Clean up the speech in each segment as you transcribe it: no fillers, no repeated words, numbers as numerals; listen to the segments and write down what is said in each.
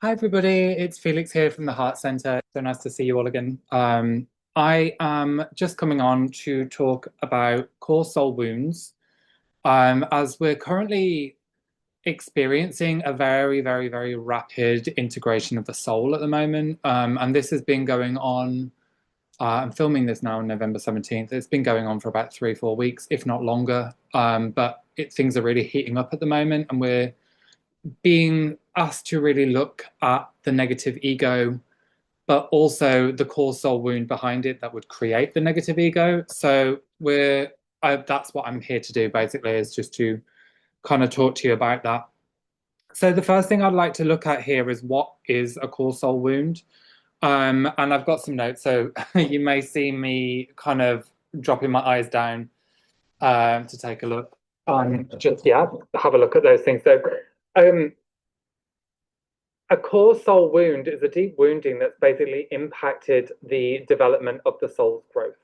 Hi everybody, it's Felix here from the Heart Centre. So nice to see you all again. I am just coming on to talk about core soul wounds, as we're currently experiencing a very, very, very rapid integration of the soul at the moment. And this has been going on. I'm filming this now on November 17th. It's been going on for about 3, 4 weeks, if not longer. Things are really heating up at the moment, and we're being asked to really look at the negative ego, but also the core soul wound behind it that would create the negative ego. That's what I'm here to do basically, is just to kind of talk to you about that. So the first thing I'd like to look at here is what is a core soul wound. And I've got some notes, so you may see me kind of dropping my eyes down to take a look. Just yeah, have a look at those things. Um, a core soul wound is a deep wounding that's basically impacted the development of the soul's growth.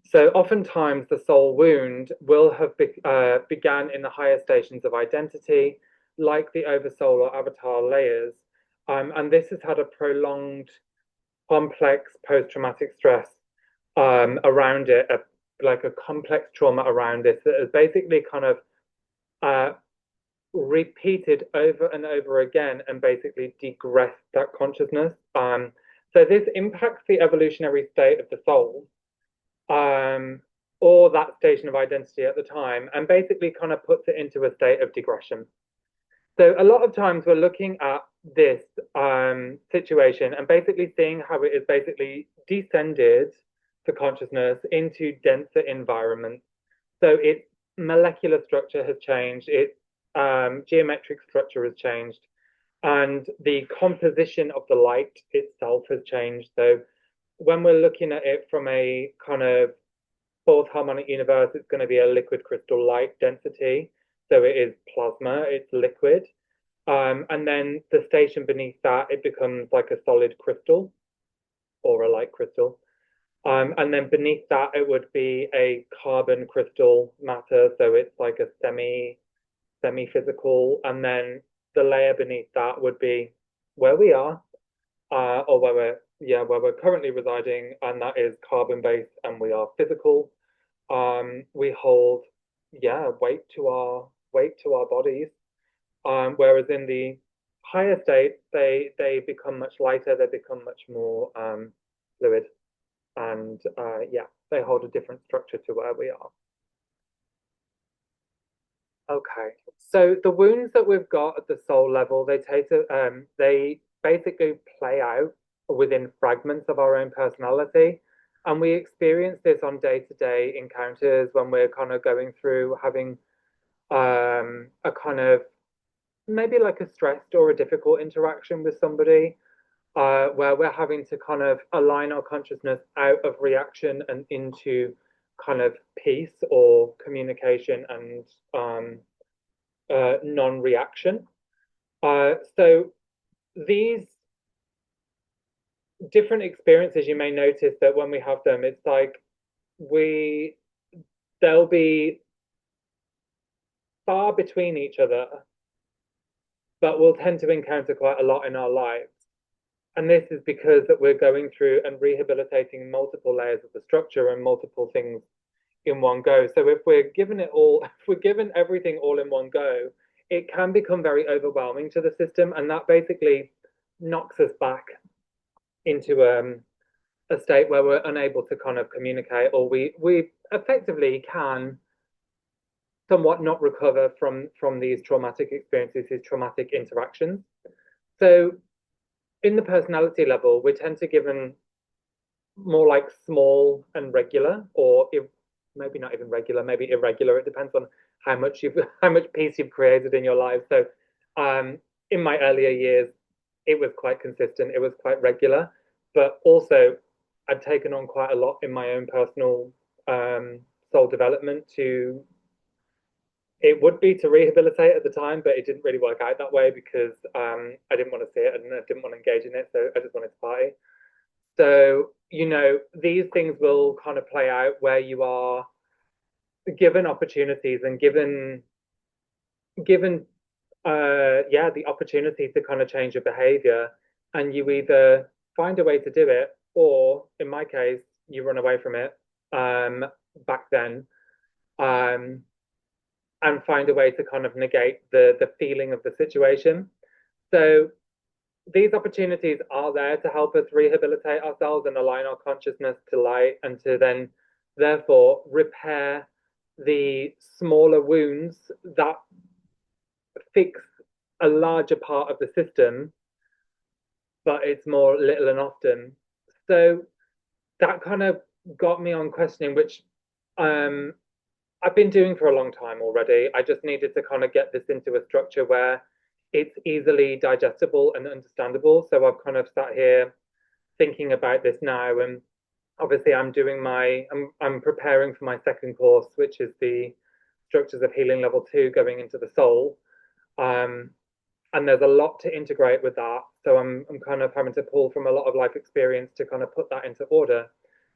So oftentimes the soul wound will have began in the higher stations of identity, like the oversoul or avatar layers, and this has had a prolonged, complex post-traumatic stress around it, like a complex trauma around this that has basically kind of uh, repeated over and over again and basically degress that consciousness. So this impacts the evolutionary state of the soul, um, or that station of identity at the time, and basically kind of puts it into a state of digression. So a lot of times we're looking at this situation and basically seeing how it is basically descended for consciousness into denser environments. So its molecular structure has changed, its geometric structure has changed, and the composition of the light itself has changed. So when we're looking at it from a kind of fourth harmonic universe, it's going to be a liquid crystal light density. So it is plasma, it's liquid. And then the station beneath that, it becomes like a solid crystal or a light crystal. And then beneath that, it would be a carbon crystal matter. So it's like a semi physical. And then the layer beneath that would be where we are, or where we're currently residing, and that is carbon based, and we are physical. We hold, weight to our bodies. Whereas in the higher states, they become much lighter, they become much more fluid, and they hold a different structure to where we are. Okay, so the wounds that we've got at the soul level, they basically play out within fragments of our own personality, and we experience this on day-to-day encounters when we're kind of going through having a kind of maybe like a stressed or a difficult interaction with somebody, where we're having to kind of align our consciousness out of reaction and into kind of peace or communication and non-reaction. So these different experiences, you may notice that when we have them, it's like we they'll be far between each other, but we'll tend to encounter quite a lot in our lives. And this is because that we're going through and rehabilitating multiple layers of the structure and multiple things in one go. So if we're given it all, if we're given everything all in one go, it can become very overwhelming to the system, and that basically knocks us back into a state where we're unable to kind of communicate, or we effectively can somewhat not recover from these traumatic experiences, these traumatic interactions. So in the personality level, we tend to given more like small and regular, or maybe not even regular, maybe irregular. It depends on how much peace you've created in your life. So, in my earlier years, it was quite consistent. It was quite regular, but also I'd taken on quite a lot in my own personal soul development to it would be to rehabilitate at the time, but it didn't really work out that way because I didn't want to see it and I didn't want to engage in it. So I just wanted to party. So, these things will kind of play out where you are given opportunities and given yeah, the opportunity to kind of change your behavior, and you either find a way to do it, or in my case, you run away from it, um, back then, um, and find a way to kind of negate the feeling of the situation. So these opportunities are there to help us rehabilitate ourselves and align our consciousness to light, and to then therefore repair the smaller wounds that fix a larger part of the system, but it's more little and often. So that kind of got me on questioning, which um, I've been doing for a long time already. I just needed to kind of get this into a structure where it's easily digestible and understandable. So I've kind of sat here thinking about this now, and obviously I'm preparing for my second course, which is the Structures of Healing Level 2, going into the soul. Um, and there's a lot to integrate with that. So I'm kind of having to pull from a lot of life experience to kind of put that into order.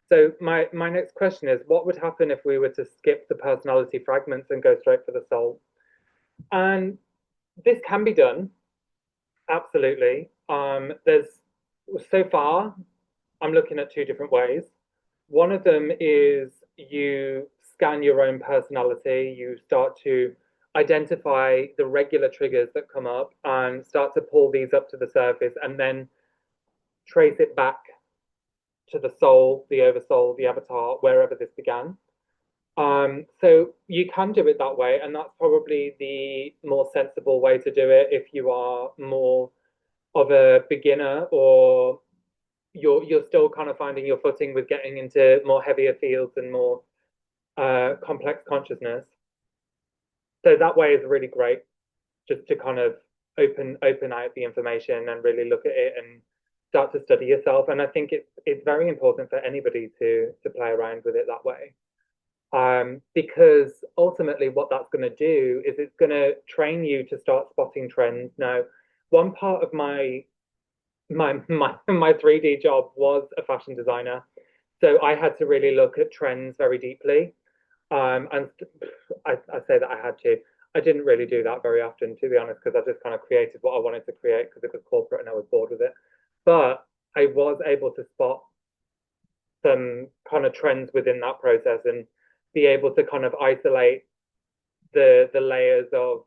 So my next question is, what would happen if we were to skip the personality fragments and go straight for the soul? And this can be done, absolutely. There's so far I'm looking at two different ways. One of them is you scan your own personality, you start to identify the regular triggers that come up and start to pull these up to the surface, and then trace it back to the soul, the oversoul, the avatar, wherever this began. So you can do it that way, and that's probably the more sensible way to do it if you are more of a beginner, or you're still kind of finding your footing with getting into more heavier fields and more complex consciousness. So that way is really great, just to kind of open out the information and really look at it and start to study yourself. And I think it's very important for anybody to play around with it that way. Because ultimately what that's going to do is it's going to train you to start spotting trends. Now, one part of my 3D job was a fashion designer, so I had to really look at trends very deeply. And I say that I had to. I didn't really do that very often, to be honest, because I just kind of created what I wanted to create because it was corporate and I was bored with it. But I was able to spot some kind of trends within that process and be able to kind of isolate the layers of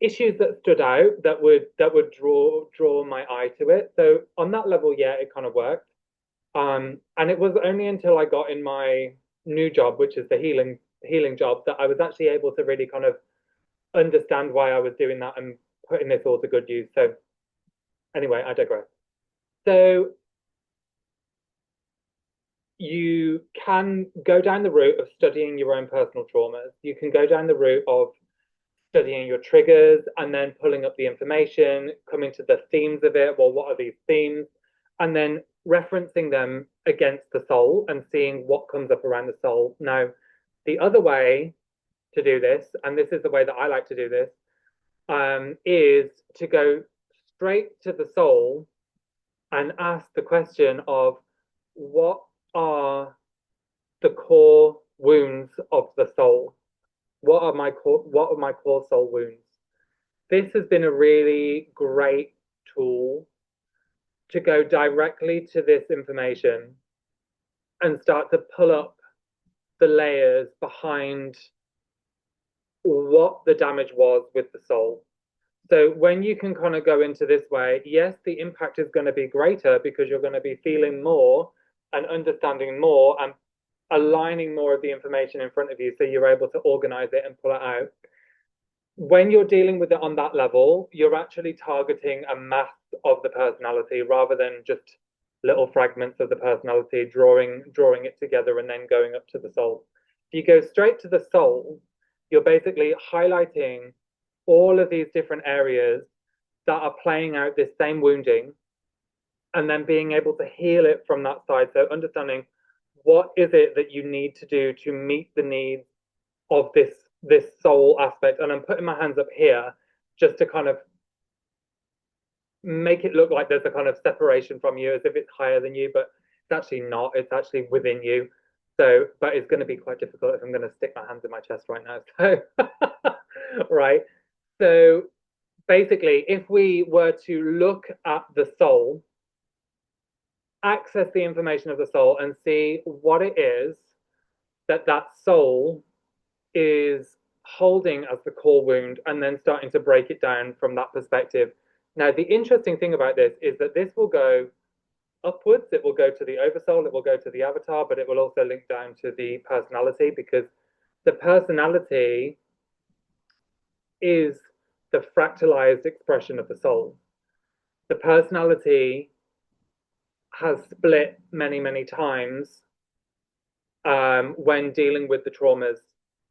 issues that stood out that would draw my eye to it. So on that level, yeah, it kind of worked. And it was only until I got in my new job, which is the healing job, that I was actually able to really kind of understand why I was doing that and putting this all to good use. So anyway, I digress. So you can go down the route of studying your own personal traumas. You can go down the route of studying your triggers and then pulling up the information, coming to the themes of it. Well, what are these themes? And then referencing them against the soul and seeing what comes up around the soul. Now, the other way to do this, and this is the way that I like to do this, is to go straight to the soul and ask the question of, what are the core wounds of the soul? What are my core soul wounds? This has been a really great tool to go directly to this information and start to pull up the layers behind what the damage was with the soul. So when you can kind of go into this way, yes, the impact is going to be greater because you're going to be feeling more and understanding more and aligning more of the information in front of you, so you're able to organize it and pull it out. When you're dealing with it on that level, you're actually targeting a mass of the personality rather than just little fragments of the personality, drawing it together and then going up to the soul. If you go straight to the soul, you're basically highlighting all of these different areas that are playing out this same wounding, and then being able to heal it from that side. So understanding what is it that you need to do to meet the needs of this soul aspect. And I'm putting my hands up here just to kind of make it look like there's a kind of separation from you, as if it's higher than you, but it's actually not. It's actually within you. So, but it's going to be quite difficult if I'm going to stick my hands in my chest right now. So right? So basically, if we were to look at the soul, access the information of the soul, and see what it is that that soul is holding as the core wound, and then starting to break it down from that perspective. Now, the interesting thing about this is that this will go upwards, it will go to the oversoul, it will go to the avatar, but it will also link down to the personality, because the personality is the fractalized expression of the soul. The personality has split many, many times when dealing with the traumas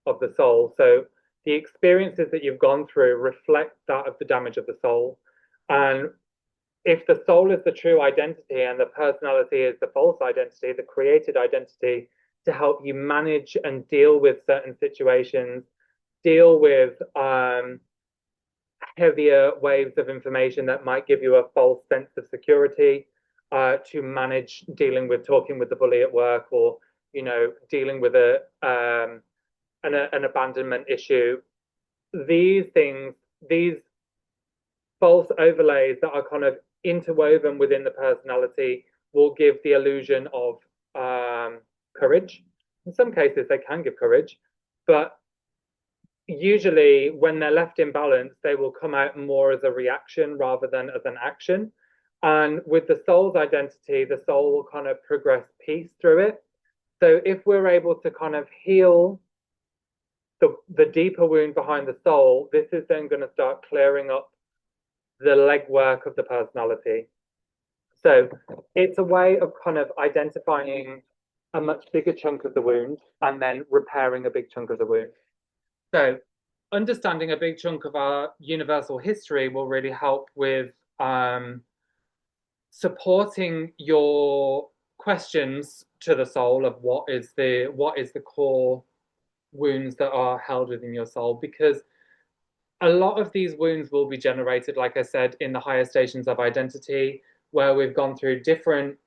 of the soul. So the experiences that you've gone through reflect that of the damage of the soul. And if the soul is the true identity and the personality is the false identity, the created identity to help you manage and deal with certain situations, deal with heavier waves of information that might give you a false sense of security, to manage dealing with talking with the bully at work, or dealing with an abandonment issue. These things, these false overlays that are kind of interwoven within the personality, will give the illusion of courage. In some cases, they can give courage, but usually when they're left in balance, they will come out more as a reaction rather than as an action. And with the soul's identity, the soul will kind of progress peace through it. So if we're able to kind of heal the deeper wound behind the soul, this is then going to start clearing up the legwork of the personality. So it's a way of kind of identifying a much bigger chunk of the wound and then repairing a big chunk of the wound. So understanding a big chunk of our universal history will really help with supporting your questions to the soul of what is the core wounds that are held within your soul, because a lot of these wounds will be generated, like I said, in the higher stations of identity, where we've gone through different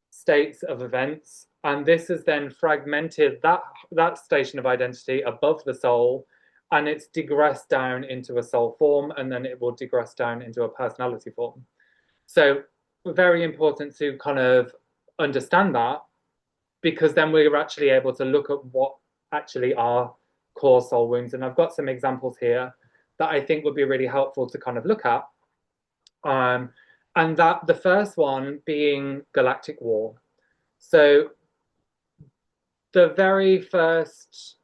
states of events, and this has then fragmented that station of identity above the soul, and it's digressed down into a soul form, and then it will digress down into a personality form. So very important to kind of understand that, because then we're actually able to look at what actually are core soul wounds. And I've got some examples here that I think would be really helpful to kind of look at. And that the first one being Galactic War. So the very first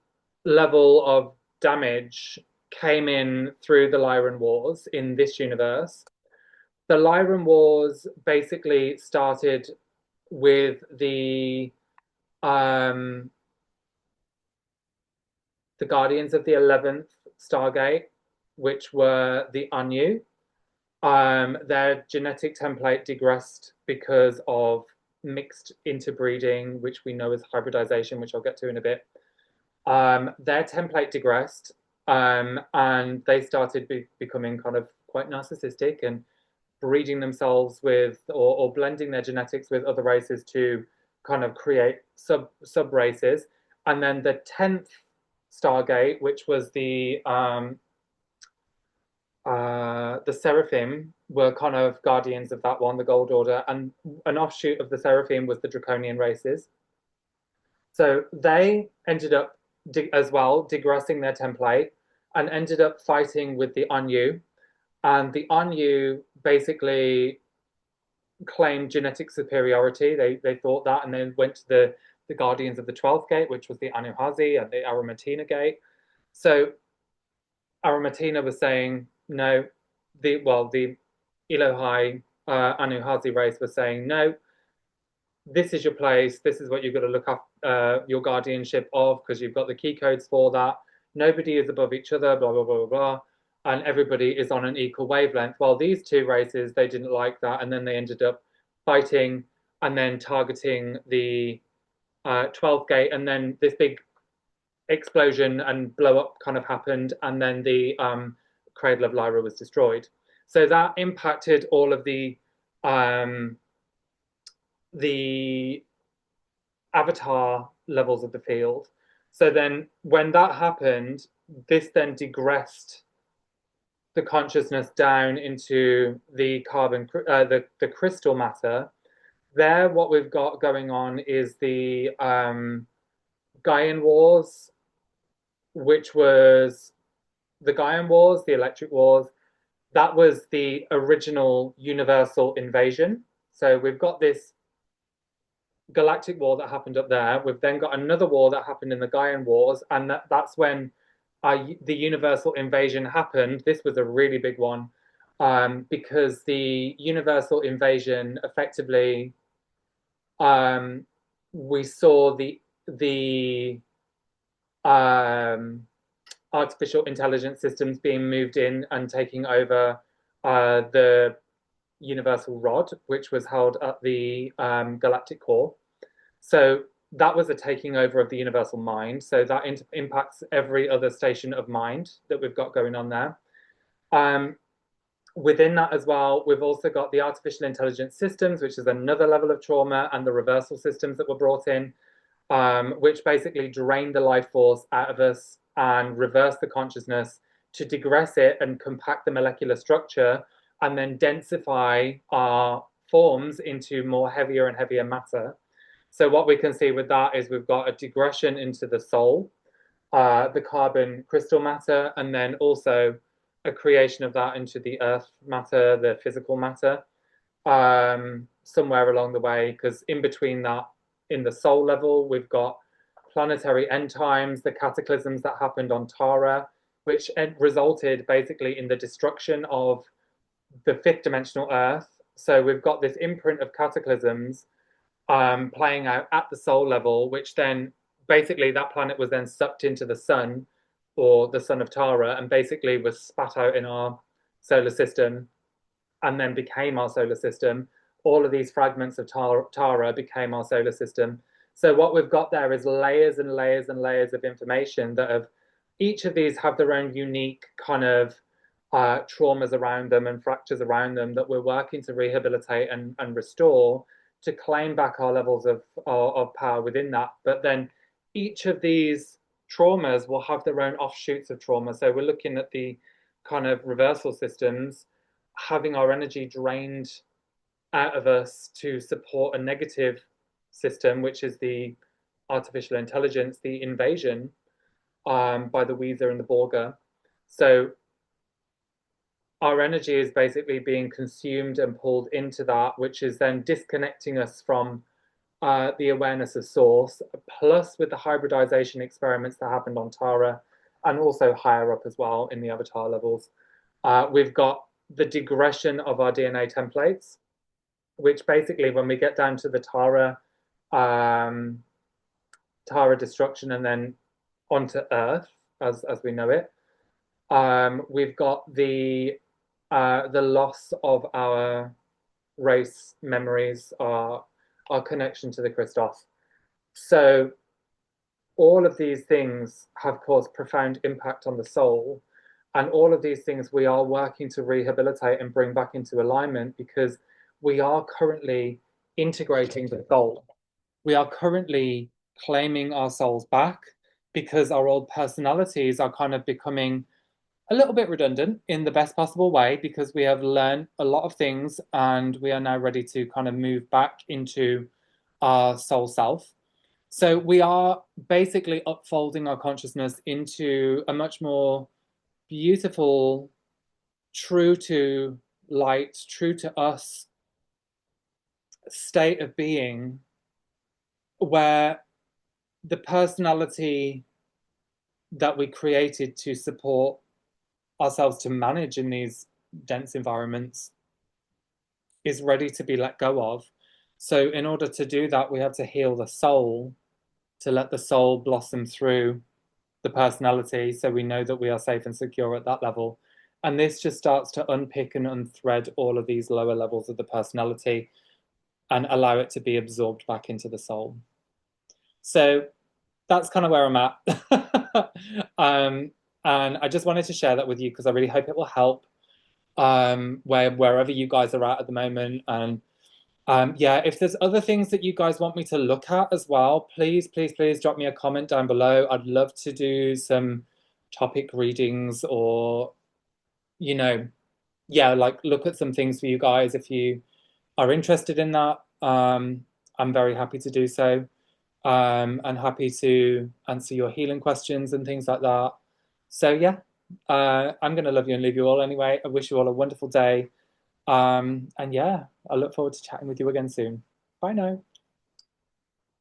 level of damage came in through the Lyran Wars in this universe. The Lyran Wars basically started with the Guardians of the 11th Stargate, which were the Anu. Their genetic template digressed because of mixed interbreeding, which we know as hybridization, which I'll get to in a bit. Their template digressed, and they started becoming kind of quite narcissistic and breeding themselves with, or blending their genetics with other races to kind of create sub races. And then the 10th Stargate, which was the Seraphim, were kind of guardians of that one, the Gold Order, and an offshoot of the Seraphim was the Draconian races. So they ended up as well digressing their template and ended up fighting with the Anu. And the Anu basically claimed genetic superiority. They thought that, and then went to the Guardians of the 12th Gate, which was the Anuhazi and the Aramatena Gate. So Aramatena was saying no. The Elohai Anuhazi race was saying no. This is your place. This is what you've got to look up your guardianship of, because you've got the key codes for that. Nobody is above each other. Blah blah blah blah blah. And everybody is on an equal wavelength. While these two races, they didn't like that, and then they ended up fighting and then targeting the 12th gate, and then this big explosion and blow up kind of happened, and then the Cradle of Lyra was destroyed. So that impacted all of the avatar levels of the field. So then when that happened, this then digressed the consciousness down into the the crystal matter. There, what we've got going on is the Gaian Wars, which was the Gaian Wars, the Electric Wars. That was the original universal invasion. So we've got this galactic war that happened up there. We've then got another war that happened in the Gaian Wars, and that's when the universal invasion happened. This was a really big one because the universal invasion effectively, we saw the artificial intelligence systems being moved in and taking over the universal rod, which was held at the galactic core. So that was a taking over of the universal mind. So that impacts every other station of mind that we've got going on there. Within that as well, we've also got the artificial intelligence systems, which is another level of trauma, and the reversal systems that were brought in, which basically drain the life force out of us and reverse the consciousness to digress it and compact the molecular structure and then densify our forms into more heavier and heavier matter. So what we can see with that is we've got a digression into the soul, the carbon crystal matter, and then also a creation of that into the earth matter, the physical matter, somewhere along the way, because in between that, in the soul level, we've got planetary end times, the cataclysms that happened on Tara, which resulted basically in the destruction of the fifth dimensional Earth. So we've got this imprint of cataclysms playing out at the soul level, which then basically that planet was then sucked into the sun, or the sun of Tara, and basically was spat out in our solar system and then became our solar system. All of these fragments of Tara became our solar system. So what we've got there is layers and layers and layers of information that have, each of these have their own unique kind of traumas around them and fractures around them that we're working to rehabilitate and restore to claim back our levels of power within that. But then each of these traumas will have their own offshoots of trauma. So we're looking at the kind of reversal systems, having our energy drained out of us to support a negative system, which is the artificial intelligence, the invasion by the Weezer and the Borger. So our energy is basically being consumed and pulled into that, which is then disconnecting us from the awareness of source, plus with the hybridization experiments that happened on Tara and also higher up as well in the avatar levels. We've got the digression of our DNA templates, which basically when we get down to the Tara destruction and then onto Earth as we know it, we've got the loss of our race memories, our connection to the Christos. So all of these things have caused profound impact on the soul, and all of these things we are working to rehabilitate and bring back into alignment, because we are currently integrating the soul. We are currently claiming our souls back because our old personalities are kind of becoming a little bit redundant in the best possible way, because we have learned a lot of things and we are now ready to kind of move back into our soul self. So we are basically upfolding our consciousness into a much more beautiful, true to light, true to us state of being, where the personality that we created to support ourselves to manage in these dense environments is ready to be let go of. So in order to do that, we have to heal the soul, to let the soul blossom through the personality, so we know that we are safe and secure at that level. And this just starts to unpick and unthread all of these lower levels of the personality and allow it to be absorbed back into the soul. So that's kind of where I'm at. And I just wanted to share that with you because I really hope it will help wherever you guys are at the moment. And yeah, if there's other things that you guys want me to look at as well, please drop me a comment down below. I'd love to do some topic readings or you know, yeah, like look at some things for you guys if you are interested in that. I'm very happy to do so, and happy to answer your healing questions and things like that. So yeah, I'm gonna love you and leave you all anyway. I wish you all a wonderful day. And yeah, I look forward to chatting with you again soon. Bye now.